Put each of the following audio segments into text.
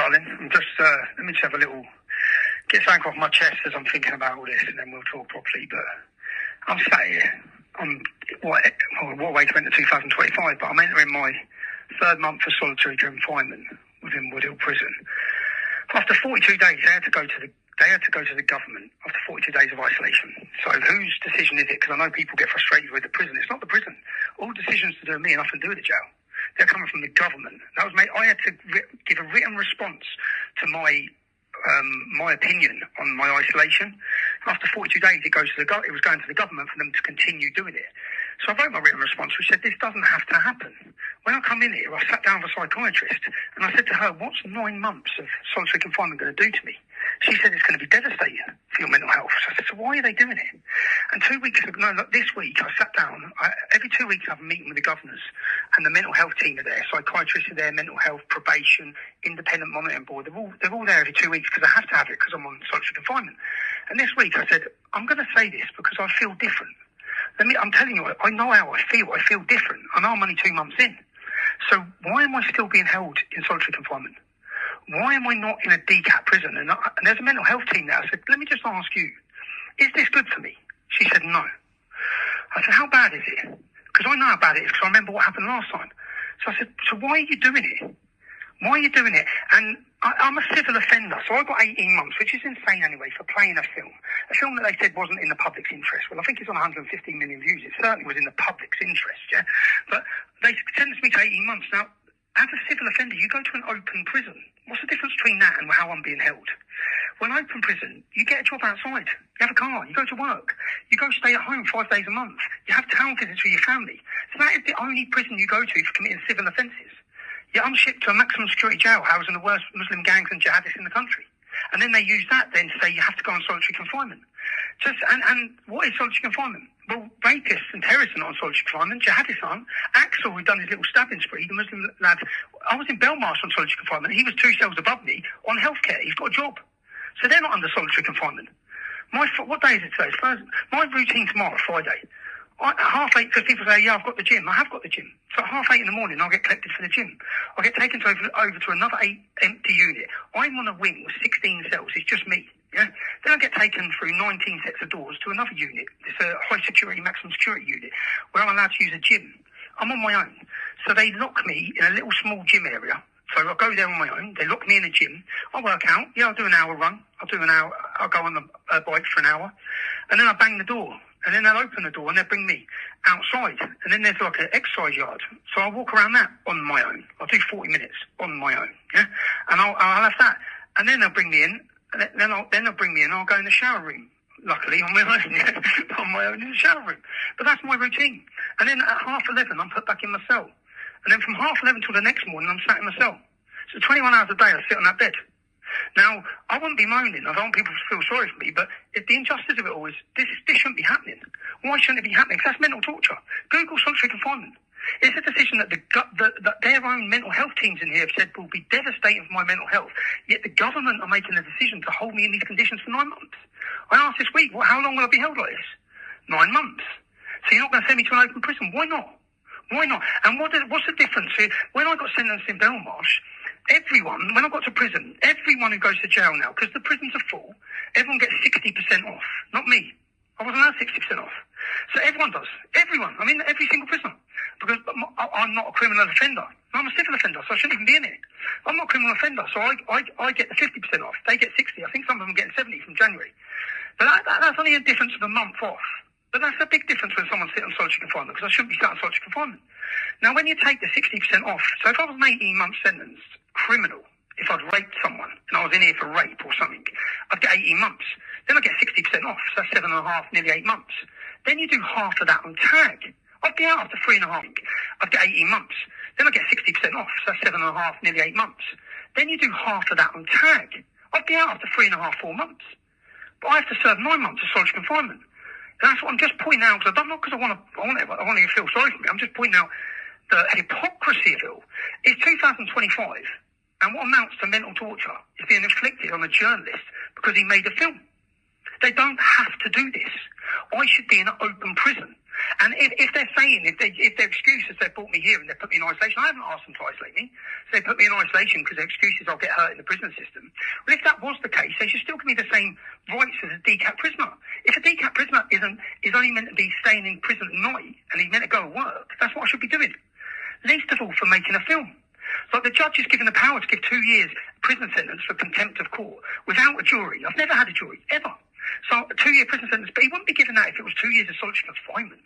darling. I'm just, let me just have a little, get something off my chest as I'm thinking about all this, and then we'll talk properly. But I'm sat here, what way to enter 2025, but I'm entering my third month of solitary confinement within Woodhill Prison. After 42 days, they had to go to the government after 42 days of isolation. So whose decision is it? Because I know people get frustrated with the prison. It's not the prison. All decisions to do with me and nothing to do with the jail. They're coming from the government. That was I had to give a written response to my opinion on my isolation. After 42 days, it was going to the government for them to continue doing it. So I wrote my written response, which said, this doesn't have to happen. When I come in here, I sat down with a psychiatrist, and I said to her, what's 9 months of solitary confinement going to do to me? She said it's going to be devastating for your mental health. So I said, so why are they doing it? And 2 weeks ago, this week, I sat down. Every 2 weeks, I have a meeting with the governors, and the mental health team are there. Psychiatrists are there, mental health, probation, independent monitoring board. They're all there every 2 weeks because I have to have it because I'm on solitary confinement. And this week, I said, I'm going to say this because I feel different. I'm telling you, I know how I feel. I feel different. I know I'm only 2 months in. So why am I still being held in solitary confinement? Why am I not in a DCAT prison? And there's a mental health team there. I said, let me just ask you, is this good for me? She said, no. I said, how bad is it? Because I know how bad it is because I remember what happened last time. So I said, so why are you doing it? Why are you doing it? And I'm a civil offender, so I got 18 months, which is insane anyway, for playing a film that they said wasn't in the public's interest. Well, I think it's on 115 million views. It certainly was in the public's interest, yeah? But they sentenced me to 18 months. Now, as a civil offender, you go to an open prison. What's the difference between that and how I'm being held? Well, open prison, you get a job outside. You have a car. You go to work. You go stay at home 5 days a month. You have town visits with your family. So that is the only prison you go to for committing civil offences. You're unshipped to a maximum security jail housing the worst Muslim gangs and jihadists in the country. And then they use that then to say you have to go on solitary confinement. And what is solitary confinement? Well, rapists and terrorists are not on solitary confinement. Jihadists aren't. Axel, who done his little stabbing spree, the Muslim lad, I was in Belmarsh on solitary confinement. He was 2 cells above me on healthcare. He's got a job. So they're not under solitary confinement. What day is it today? It's Thursday. My routine tomorrow, Friday. At 8:30, because people say, yeah, I've got the gym. I have got the gym. So at 8:30 in the morning, I'll get collected for the gym. I'll get taken over to another 8 empty unit. I'm on a wing with 16 cells. It's just me. Yeah. Then I get taken through 19 sets of doors to another unit. It's a high security, maximum security unit where I'm allowed to use a gym. I'm on my own. So they lock me in a little small gym area. So I go there on my own. They lock me in a gym. I work out. Yeah, I'll do an hour run. I'll go on the bike for an hour. And then I bang the door. And then they'll open the door and they'll bring me outside. And then there's like an exercise yard. So I'll walk around that on my own. I'll do 40 minutes on my own. Yeah. And I'll have that. And then they'll bring me in. Then they'll bring me in. I'll go in the shower room. Luckily, on my own. Yeah, on my own in the shower room. But that's my routine. And then at 11:30, I'm put back in my cell. And then from 11:30 till the next morning, I'm sat in my cell. So 21 hours a day, I sit on that bed. Now, I wouldn't be moaning. I don't want people to feel sorry for me, but if the injustice of it all is, this shouldn't be happening. Why shouldn't it be happening? Because that's mental torture. Google solitary confinement. It's a decision that that their own mental health teams in here have said will be devastating for my mental health. Yet the government are making a decision to hold me in these conditions for 9 months. I asked this week, how long will I be held like this? 9 months. So you're not going to send me to an open prison? Why not? Why not? And what's the difference? When I got sentenced in Belmarsh, when I got to prison, everyone who goes to jail now, because the prisons are full, everyone gets 60% off. Not me. I wasn't allowed 60% off. So everyone does. Everyone. I'm in every single prison. Because I'm not a criminal offender. I'm a civil offender, so I shouldn't even be in it. I'm not a criminal offender, so I get the 50% off. They get 60. I think some of them get 70 from January. But that's only a difference of a month off. But that's a big difference when someone's sitting on solitary confinement, because I shouldn't be sat on solitary confinement. Now, when you take the 60% off, so if I was an 18-month sentence, criminal, if I'd raped someone, and I was in here for rape or something, I'd get 18 months. Then I get 60% off, so that's 7.5, nearly 8 months. Then you do half of that on tag. I'd be out after 3.5. I'd get 18 months. Then I get 60% off, so that's 7.5, nearly 8 months. Then you do half of that on tag. I'd be out after 3.5, 4 months. But I have to serve 9 months of solitary confinement. And that's what I'm just pointing out, because I don't know, because I want you to feel sorry for me. I'm just pointing out the hypocrisy of it all. It's 2025, and what amounts to mental torture is being inflicted on a journalist because he made a film. They don't have to do this. I should be in an open prison. And if they're saying, if their excuse is they brought me here and they put me in isolation, I haven't asked them to isolate me. So they put me in isolation because their excuse is I'll get hurt in the prison system. Well, if that was the case, they should still give me the same rights as a DCAT prisoner. If a DCAT prisoner is only meant to be staying in prison at night and he's meant to go to work, that's what I should be doing. Least of all for making a film. Like the judge is given the power to give 2 years prison sentence for contempt of court without a jury. I've never had a jury, ever. So a 2-year prison sentence, but he wouldn't be given that if it was 2 years of solitary confinement.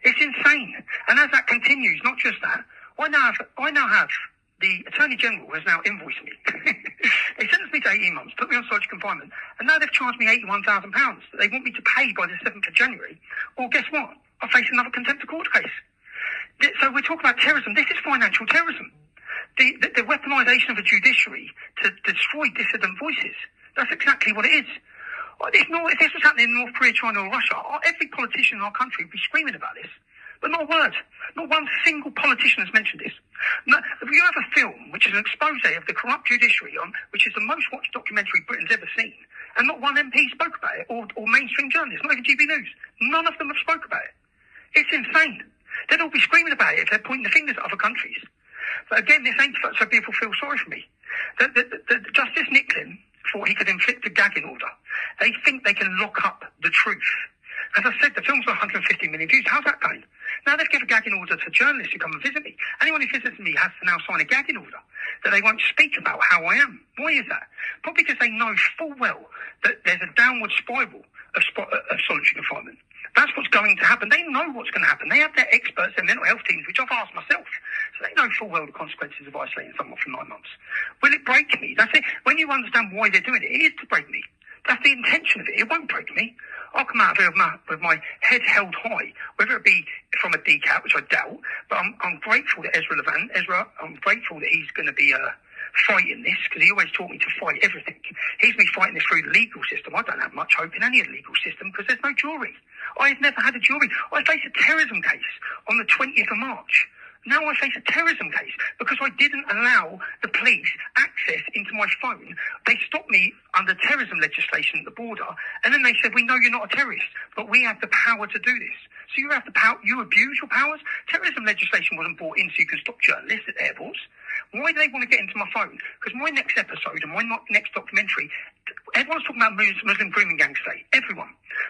It's insane. And as that continues, not just that, I now have the Attorney General has now invoiced me. They sentenced me to 18 months, put me on solitary confinement, and now they've charged me £81,000 that they want me to pay by the 7th of January. Well, guess what? I face another contempt of court case. So we're talking about terrorism. This is financial terrorism. The weaponisation of a judiciary to destroy dissident voices. That's exactly what it is. If this was happening in North Korea, China or Russia, every politician in our country would be screaming about this. But not a word. Not one single politician has mentioned this. No, if you have a film which is an expose of the corrupt judiciary, which is the most watched documentary Britain's ever seen, and not one MP spoke about it, or mainstream journalists, not even GB News. None of them have spoke about it. It's insane. They'd all be screaming about it if they're pointing the fingers at other countries. But again, this ain't so people feel sorry for me. The Justice Nicklin thought he could inflict a gagging order. They think they can lock up the truth. As I said, the film's got 150 million views. How's that going? Now they've given a gagging order to journalists who come and visit me. Anyone who visits me has to now sign a gagging order that they won't speak about how I am. Why is that? Probably because they know full well that there's a downward spiral of solitary confinement. That's what's going to happen. They know what's going to happen. They have their experts, their mental health teams, which I've asked myself. So they know full well the consequences of isolating someone for 9 months. Will it break me? That's it. When you understand why they're doing it, it is to break me. That's the intention of it. It won't break me. I'll come out of here with my head held high, whether it be from a DCAT, which I doubt, but I'm grateful that I'm grateful that he's going to be fighting this, because he always taught me to fight everything. He's me fighting this through the legal system. I don't have much hope in any of the legal system because there's no jury. I've never had a jury. I face a terrorism case on the 20th of March. Now I face a terrorism case because I didn't allow the police access into my phone. They stopped me under terrorism legislation at the border, and then they said, we know you're not a terrorist, but we have the power to do this. So you have the power, you abuse your powers. Terrorism legislation wasn't brought in so you can stop journalists at airports. Why do they want to get into my phone? Because my next episode and my next documentary, everyone's talking about Muslim grooming gangs today. Everyone.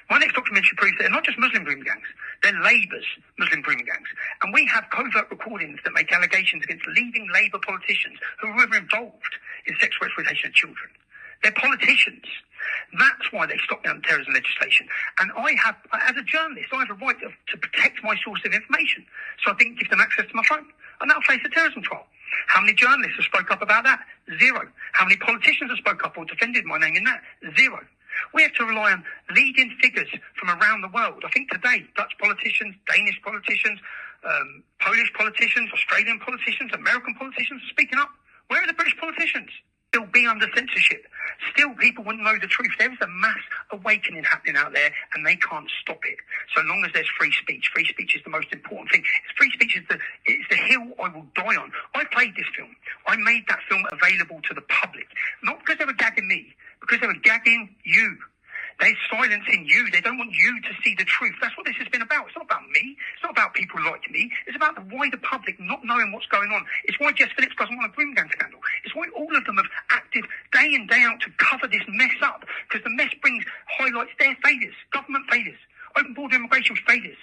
My next documentary proves that they're not just Muslim grooming gangs. They're Labour's Muslim grooming gangs. And we have covert recordings that make allegations against leading Labour politicians who were involved in sexual exploitation of children. They're politicians. That's why they stopped down terrorism legislation. And I have, as a journalist, I have a right to protect my source of information. So I didn't give them access to my phone. I now face a terrorism trial. How many journalists have spoke up about that? 0. How many politicians have spoke up or defended my name in that? 0. We have to rely on leading figures from around the world. I think today, Dutch politicians, Danish politicians, Polish politicians, Australian politicians, American politicians are speaking up. Where are the British politicians? Still be under censorship. Still people wouldn't know the truth. There is a mass awakening happening out there and they can't stop it. So long as there's free speech. Free speech is the most important thing. Free speech is the hill I will die on. I played this film. I made that film available to the public. Not because they were gagging me, because they were gagging you. They're silencing you. They don't want you to see the truth. That's what this has been about. It's not about me. It's not about people like me. It's about the wider public not knowing what's going on. It's why Jess Phillips doesn't want a groom gang scandal. It's why all of them have acted day in, day out to cover this mess up, because the mess highlights their failures, government failures, open border immigration failures,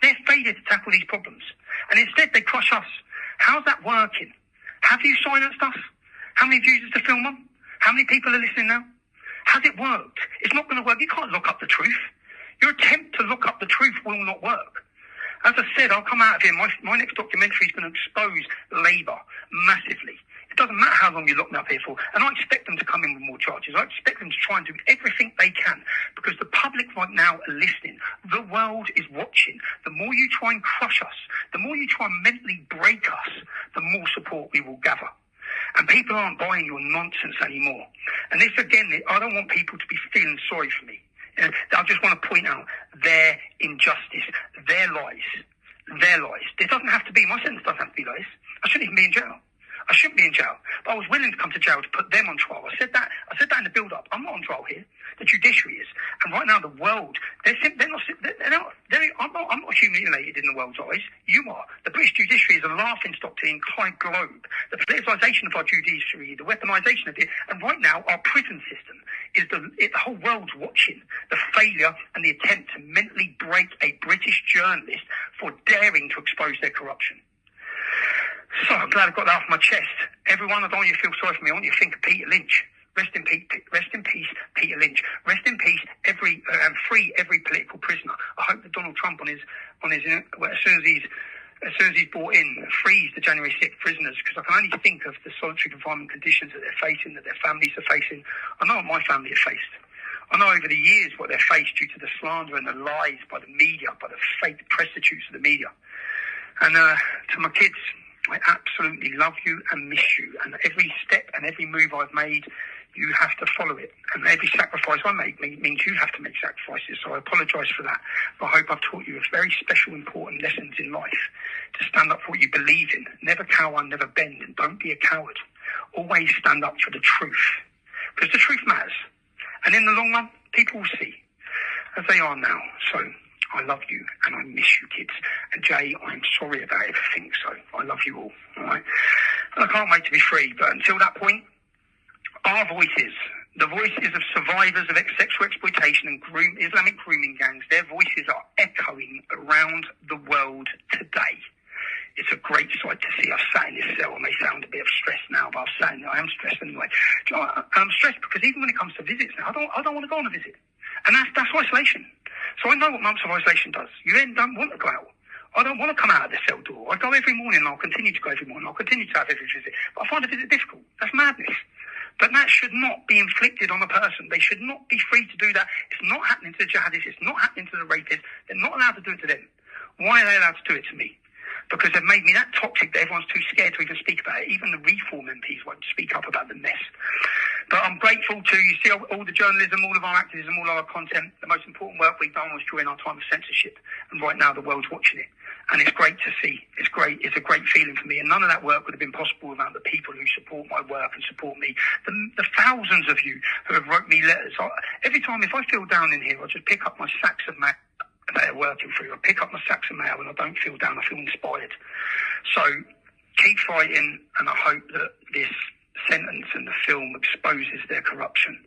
their failure to tackle these problems. And instead they crush us. How's that working? Have you silenced us? How many views is the film on? How many people are listening now? Has it worked? It's not going to work. You can't look up the truth. Your attempt to look up the truth will not work. As I said, I'll come out of here. My next documentary is going to expose Labour massively. It doesn't matter how long you lock me up here for. And I expect them to come in with more charges. I expect them to try and do everything they can, because the public right now are listening. The world is watching. The more you try and crush us, the more you try and mentally break us, the more support we will gather. And people aren't buying your nonsense anymore. And this, again, I don't want people to be feeling sorry for me. I just want to point out their injustice, their lies. This doesn't have to be, my sentence doesn't have to be lies. I shouldn't even be in jail. I shouldn't be in jail, but I was willing to come to jail to put them on trial. I said that in the build-up. I'm not on trial here. The judiciary is, and right now the world, I'm not humiliated in the world's eyes. You are. The British judiciary is a laughing stock to the entire globe. The politicisation of our judiciary, the weaponisation of it, and right now our prison system is the whole world's watching the failure and the attempt to mentally break a British journalist for daring to expose their corruption. So I'm glad I got that off my chest. Everyone, I don't want you to feel sorry for me. I want you to think of Peter Lynch. Rest in peace, Peter Lynch. Rest in peace, free every political prisoner. I hope that Donald Trump as soon as he's brought in, frees the January 6th prisoners, because I can only think of the solitary confinement conditions that they're facing, that their families are facing. I know what my family have faced. I know over the years what they're faced due to the slander and the lies by the media, by the fake prostitutes of the media. And to my kids, I absolutely love you and miss you. And every step and every move I've made, you have to follow it. And every sacrifice I make means you have to make sacrifices. So I apologise for that. But I hope I've taught you a very special, important lessons in life. To stand up for what you believe in. Never cower, never bend, and don't be a coward. Always stand up for the truth. Because the truth matters. And in the long run, people will see. As they are now. So I love you and I miss you, kids. And Jay, I'm sorry about everything. So I love you all. All right. And I can't wait to be free. But until that point, our voices, the voices of survivors of sexual exploitation and Islamic grooming gangs, their voices are echoing around the world today. It's a great sight to see us sat in this cell. I may sound a bit of stress now, but I am stressed anyway. Do you know, I'm stressed because even when it comes to visits now, I don't want to go on a visit. And that's isolation. So I know what months of isolation does. You then don't want to go out. I don't want to come out of the cell door. I go every morning and I'll continue to go every morning. I'll continue to have every visit. But I find a visit difficult. That's madness. But that should not be inflicted on a person. They should not be free to do that. It's not happening to the jihadists. It's not happening to the rapists. They're not allowed to do it to them. Why are they allowed to do it to me? Because they've made me that toxic that everyone's too scared to even speak about it. Even the reform MPs won't speak up about the mess. But I'm grateful to, you see, all the journalism, all of our activism, all our content. The most important work we've done was during our time of censorship. And right now the world's watching it. And it's great to see. It's great. It's a great feeling for me. And none of that work would have been possible without the people who support my work and support me. The thousands of you who have wrote me letters. Every time, if I feel down in here, I just pick up my sacks of mail that are working through. I pick up my sacks of mail and I don't feel down. I feel inspired. So keep fighting. And I hope that this sentence and the film exposes their corruption.